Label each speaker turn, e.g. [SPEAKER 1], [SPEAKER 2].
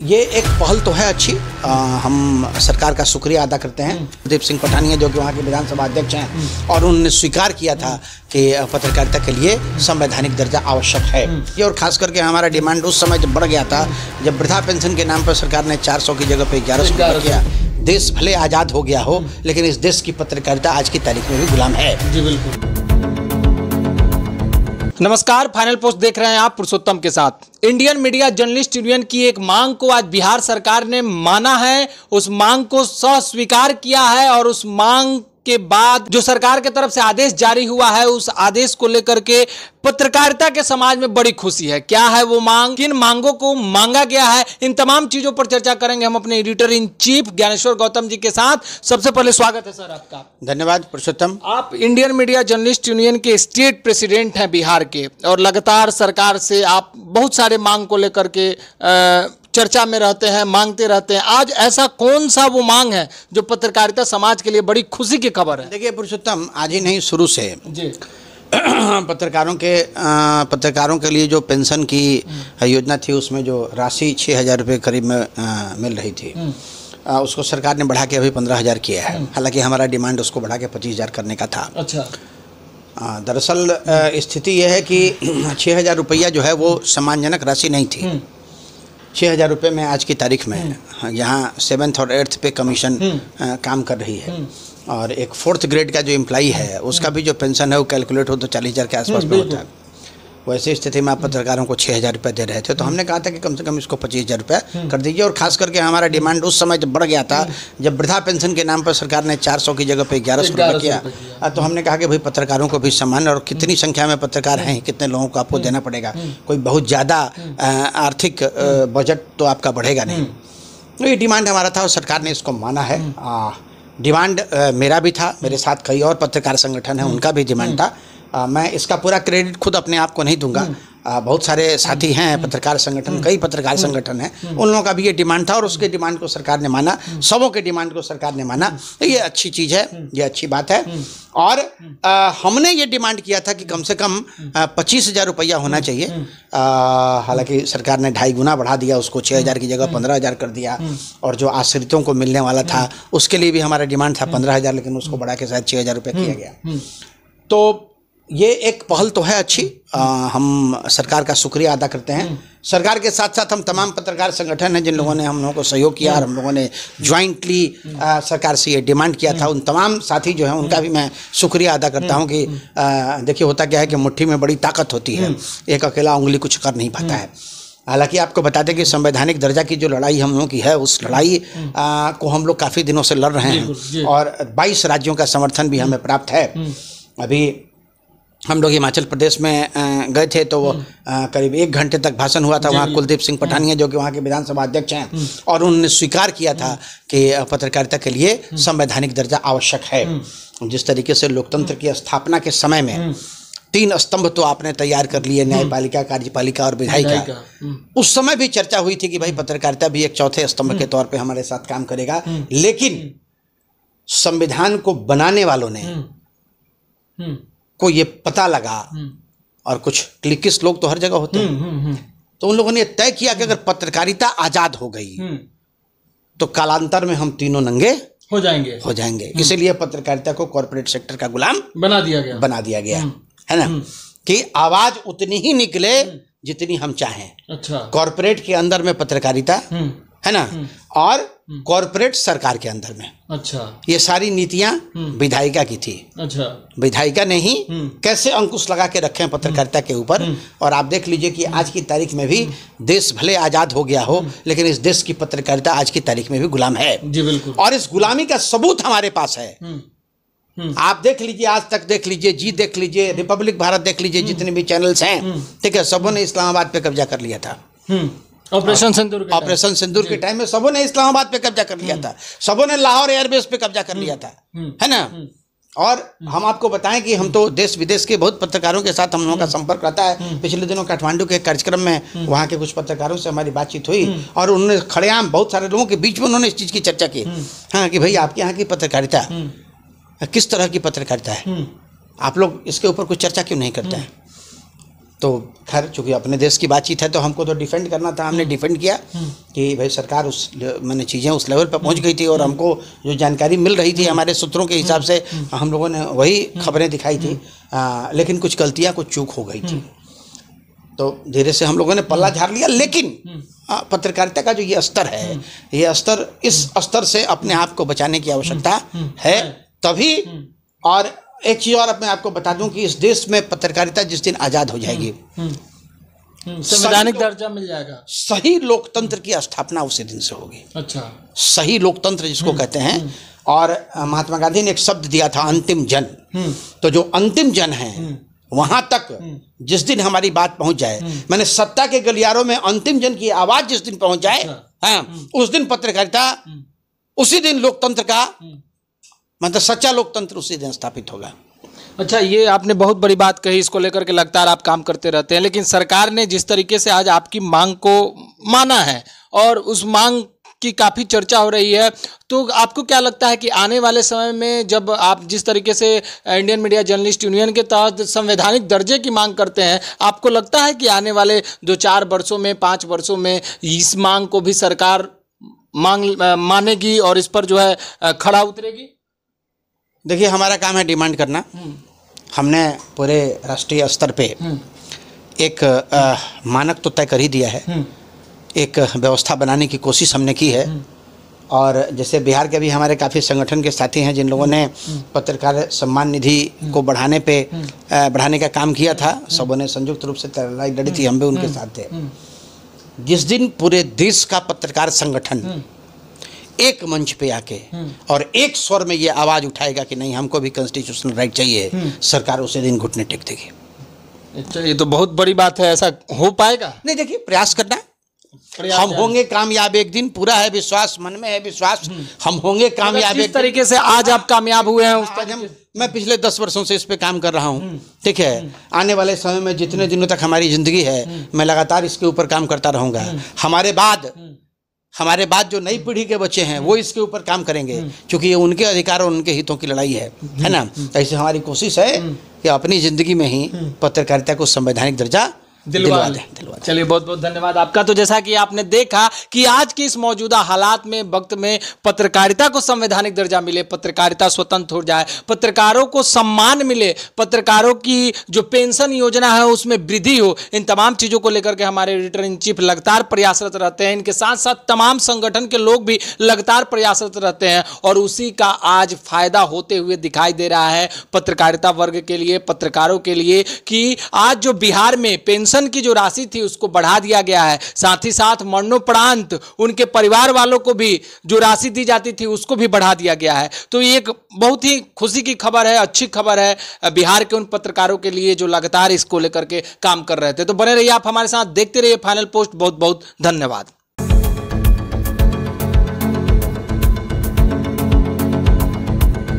[SPEAKER 1] ये एक पहल तो है अच्छी। हम सरकार का शुक्रिया अदा करते हैं। कुलदीप सिंह पठानिया जो कि वहाँ के विधानसभा अध्यक्ष हैं और उन्होंने स्वीकार किया था कि पत्रकारिता के लिए संवैधानिक दर्जा आवश्यक है। ये और खास करके हमारा डिमांड उस समय जब बढ़ गया था जब वृद्धा पेंशन के नाम पर सरकार ने 400 की जगह पे 1100 किया। देश भले आज़ाद हो गया हो लेकिन इस देश की पत्रकारिता आज की तारीख में भी गुलाम है।
[SPEAKER 2] जी बिल्कुल। नमस्कार, फाइनल पोस्ट देख रहे हैं आप पुरुषोत्तम के साथ। इंडियन मीडिया जर्नलिस्ट यूनियन की एक मांग को आज बिहार सरकार ने माना है, उस मांग को स्वीकार किया है और उस मांग के बाद जो सरकार के तरफ से आदेश जारी हुआ है उस आदेश को लेकर के पत्रकारिता के समाज में बड़ी खुशी है। क्या है वो मांग, किन मांगों को मांगा गया है, इन तमाम चीजों पर चर्चा करेंगे हम अपने editor in chief Gyaneshwar Gautam ji के साथ। सबसे पहले स्वागत है सर आपका।
[SPEAKER 1] धन्यवाद पुरुषोत्तम।
[SPEAKER 2] आप इंडियन मीडिया जर्नलिस्ट यूनियन के स्टेट प्रेसिडेंट हैं बिहार के और लगातार सरकार से आप बहुत सारे मांग को लेकर के चर्चा में रहते हैं, मांगते रहते हैं। आज ऐसा कौन सा वो मांग है जो पत्रकारिता समाज के लिए बड़ी खुशी की खबर है?
[SPEAKER 1] देखिए पुरुषोत्तम, आज ही नहीं शुरू से
[SPEAKER 2] जी
[SPEAKER 1] पत्रकारों के लिए जो पेंशन की योजना थी उसमें जो राशि 6,000 रुपये करीब में मिल रही थी उसको सरकार ने बढ़ा के अभी 15,000 किया है। हालांकि हमारा डिमांड उसको बढ़ा के 25,000 करने का था।
[SPEAKER 2] अच्छा।
[SPEAKER 1] दरअसल स्थिति यह है कि 6,000 रुपया जो है वो सम्मानजनक राशि नहीं थी। 6,000 रुपये में आज की तारीख में यहाँ 7th और 8th पे कमीशन काम कर रही है और एक 4th ग्रेड का जो एम्प्लॉई है उसका भी जो पेंशन है वो कैलकुलेट हो तो 40,000 के आसपास में होता है। वैसे स्थिति में आप पत्रकारों को 6,000 रुपये दे रहे थे तो हमने कहा था कि कम से कम इसको 25,000 रुपये कर दीजिए। और खास करके हमारा डिमांड उस समय जब बढ़ गया था जब वृद्धा पेंशन के नाम पर सरकार ने 400 की जगह पे 1100 रुपये किया तो हमने कहा कि भाई पत्रकारों को भी सम्मान, और कितनी संख्या में पत्रकार हैं, कितने लोगों को आपको देना पड़ेगा, कोई बहुत ज़्यादा आर्थिक बजट तो आपका बढ़ेगा नहीं। तो ये डिमांड हमारा था और सरकार ने इसको माना है। डिमांड मेरा भी था, मेरे साथ कई और पत्रकार संगठन हैं उनका भी डिमांड था। मैं इसका पूरा क्रेडिट खुद अपने आप को नहीं दूंगा। बहुत सारे साथी हैं पत्रकार संगठन, कई पत्रकार संगठन हैं, उन लोगों का भी ये डिमांड था और उसके डिमांड को सरकार ने माना, सबों के डिमांड को सरकार ने माना। तो ये अच्छी चीज़ है, ये अच्छी बात है। और हमने ये डिमांड किया था कि कम से कम 25,000 रुपया होना चाहिए। हालांकि सरकार ने 2.5 गुना बढ़ा दिया, उसको 6,000 की जगह 15,000 कर दिया। और जो आश्रितों को मिलने वाला था उसके लिए भी हमारा डिमांड था 15,000, लेकिन उसको बढ़ा के शायद 6,000 रुपये किया गया। तो ये एक पहल तो है अच्छी। हम सरकार का शुक्रिया अदा करते हैं। सरकार के साथ साथ हम तमाम पत्रकार संगठन हैं जिन लोगों ने हम लोगों को सहयोग किया और हम लोगों ने ज्वाइंटली सरकार से ये डिमांड किया था। उन तमाम साथी जो हैं उनका भी मैं शुक्रिया अदा करता हूं कि देखिए होता क्या है कि मुट्ठी में बड़ी ताकत होती है, एक अकेला उंगली कुछ कर नहीं पाता है। हालांकि आपको बता दें कि संवैधानिक दर्जा की जो लड़ाई हम लोगों की है उस लड़ाई को हम लोग काफ़ी दिनों से लड़ रहे हैं और 22 राज्यों का समर्थन भी हमें प्राप्त है। अभी हम लोग हिमाचल प्रदेश में गए थे तो करीब 1 घंटे तक भाषण हुआ था। वहाँ कुलदीप सिंह पठानिया जो कि वहाँ के विधानसभा अध्यक्ष हैं और उन्होंने स्वीकार किया था कि पत्रकारिता के लिए संवैधानिक दर्जा आवश्यक है। जिस तरीके से लोकतंत्र की स्थापना के समय में 3 स्तंभ तो आपने तैयार कर लिए, न्यायपालिका, कार्यपालिका और विधायिका। उस समय भी चर्चा हुई थी कि भाई पत्रकारिता भी एक चौथे स्तंभ के तौर पर हमारे साथ काम करेगा। लेकिन संविधान को बनाने वालों ने को ये पता लगा, और कुछ क्लिकिस्ट लोग तो हर जगह होते हैं, तो उन लोगों ने तय किया कि अगर पत्रकारिता आजाद हो गई तो कालांतर में हम तीनों नंगे हो जाएंगे। इसीलिए पत्रकारिता को कॉर्पोरेट सेक्टर का गुलाम बना दिया गया है ना, कि आवाज उतनी ही निकले जितनी हम चाहें। अच्छा। कॉर्पोरेट के अंदर में पत्रकारिता है ना, और कॉर्पोरेट सरकार के अंदर में। अच्छा। ये सारी नीतियां विधायिका की थी। अच्छा। विधायिका ने ही कैसे अंकुश लगा के रखे हैं पत्रकारिता के ऊपर। और आप देख लीजिए कि आज की तारीख में भी देश भले आजाद हो गया हो लेकिन इस देश की पत्रकारिता आज की तारीख में भी गुलाम है। जी बिल्कुल। और इस गुलामी का सबूत हमारे पास है। आप देख लीजिए, आज तक देख लीजिए, जी देख लीजिए, रिपब्लिक भारत देख लीजिए, जितने भी चैनल्स हैं, ठीक है, सबों ने इस्लामाबाद पे कब्जा कर लिया था। ऑपरेशन सिंदूर के टाइम में सबों ने इस्लामाबाद पे कब्जा कर लिया था, सबों ने लाहौर एयरबेस पे कब्जा कर लिया था, है ना। और हम आपको बताएं कि हम तो देश विदेश के बहुत पत्रकारों के साथ हम लोगों का संपर्क रहता है। पिछले दिनों काठमांडू के कार्यक्रम में वहाँ के कुछ पत्रकारों से हमारी बातचीत हुई और उन्होंने खड़ेआम बहुत सारे लोगों के बीच में उन्होंने इस चीज़ की चर्चा की, हाँ, कि भाई आपके यहाँ की पत्रकारिता किस तरह की पत्रकारिता है, आप लोग इसके ऊपर कुछ चर्चा क्यों नहीं करते हैं। तो खैर चूँकि अपने देश की बातचीत है तो हमको तो डिफेंड करना था, हमने डिफेंड किया कि भाई सरकार उस मैंने चीज़ें उस लेवल पर पहुंच गई थी और हमको जो जानकारी मिल रही थी हमारे सूत्रों के हिसाब से हम लोगों ने वही खबरें दिखाई थी। लेकिन कुछ गलतियाँ, कुछ चूक हो गई थी, तो धीरे से हम लोगों ने पल्ला झाड़ लिया। लेकिन पत्रकारिता का जो ये स्तर है, ये स्तर, इस स्तर से अपने आप को बचाने की आवश्यकता है तभी। और एक चीज़ और मैं आपको बता दूं कि इस देश में पत्रकारिता जिस दिन आज़ाद हो जाएगी,
[SPEAKER 2] संवैधानिक दर्जा मिल जाएगा,
[SPEAKER 1] सही लोकतंत्र की स्थापना उसी दिन से होगी।
[SPEAKER 2] अच्छा,
[SPEAKER 1] सही लोकतंत्र जिसको कहते हैं। और महात्मा गांधी ने एक शब्द दिया था, अंतिम जन। तो जो अंतिम जन है वहां तक जिस दिन हमारी बात पहुंच जाए, मैंने सत्ता के गलियारों में अंतिम जन की आवाज जिस दिन पहुंच जाए, हाँ, उस दिन पत्रकारिता, उसी दिन लोकतंत्र का मतलब सच्चा लोकतंत्र उसी दिन स्थापित होगा।
[SPEAKER 2] अच्छा, ये आपने बहुत बड़ी बात कही, इसको लेकर के लगातार आप काम करते रहते हैं, लेकिन सरकार ने जिस तरीके से आज आपकी मांग को माना है और उस मांग की काफ़ी चर्चा हो रही है, तो आपको क्या लगता है कि आने वाले समय में जब आप जिस तरीके से इंडियन मीडिया जर्नलिस्ट यूनियन के तहत संवैधानिक दर्जे की मांग करते हैं, आपको लगता है कि आने वाले 2-4 वर्षों में, 5 वर्षों में इस मांग को भी सरकार मानेगी और इस पर जो है खड़ा उतरेगी?
[SPEAKER 1] देखिए, हमारा काम है डिमांड करना। हमने पूरे राष्ट्रीय स्तर पे एक मानक तो तय कर ही दिया है, एक व्यवस्था बनाने की कोशिश हमने की है। और जैसे बिहार के भी हमारे काफ़ी संगठन के साथी हैं जिन लोगों ने पत्रकार सम्मान निधि को बढ़ाने का काम किया था, सबों ने संयुक्त रूप से लड़ाई लड़ी थी, हम भी उनके साथ थे। जिस दिन पूरे देश का पत्रकार संगठन एक मंच पे आके और एक स्वर में ये आवाज़ उठाएगा कि नहीं, हमको भी कॉन्स्टिट्यूशनल राइट चाहिए, सरकार उसी दिन घुटने टेक देगी।
[SPEAKER 2] अच्छा, ये तो बहुत बड़ी बात है। ऐसा हो पाएगा? नहीं,
[SPEAKER 1] देखिए, प्रयास करना, हम होंगे कामयाब एक दिन, पूरा है विश्वास, मन में है विश्वास, हम होंगे कामयाब।
[SPEAKER 2] इस तरीके से आज आप कामयाब हुए हैं,
[SPEAKER 1] मैं पिछले 10 वर्षों से इस पे काम कर रहा हूँ, ठीक है। आने वाले समय में जितने दिनों तक हमारी जिंदगी है, मैं लगातार इसके ऊपर काम करता रहूँगा। हमारे बाद जो नई पीढ़ी के बच्चे हैं वो इसके ऊपर काम करेंगे, क्योंकि ये उनके अधिकार और उनके हितों की लड़ाई है ना। ऐसे हमारी कोशिश है कि अपनी ज़िंदगी में ही पत्रकारिता को संवैधानिक दर्जा दिलवा दें।
[SPEAKER 2] चलिए, बहुत बहुत धन्यवाद आपका। तो जैसा कि आपने देखा कि आज की इस मौजूदा हालात में, वक्त में पत्रकारिता को संवैधानिक दर्जा मिले, पत्रकारिता स्वतंत्र हो जाए, पत्रकारों को सम्मान मिले, पत्रकारों की जो पेंशन योजना है उसमें वृद्धि हो, इन तमाम चीज़ों को लेकर के हमारे एडिटर इन चीफ लगातार प्रयासरत रहते हैं। इनके साथ साथ तमाम संगठन के लोग भी लगातार प्रयासरत रहते हैं और उसी का आज फायदा होते हुए दिखाई दे रहा है पत्रकारिता वर्ग के लिए, पत्रकारों के लिए, कि आज जो बिहार में पेंशन की जो राशि थी उसको बढ़ा दिया गया है। साथ ही साथ मरणोपरांत उनके परिवार वालों को भी जो राशि दी जाती थी उसको भी बढ़ा दिया गया है। तो ये एक बहुत ही खुशी की खबर है, अच्छी खबर है बिहार के उन पत्रकारों के लिए जो लगातार इसको लेकर के काम कर रहे थे। तो बने रहिए आप हमारे साथ, देखते रहिए फाइनल पोस्ट। बहुत बहुत धन्यवाद।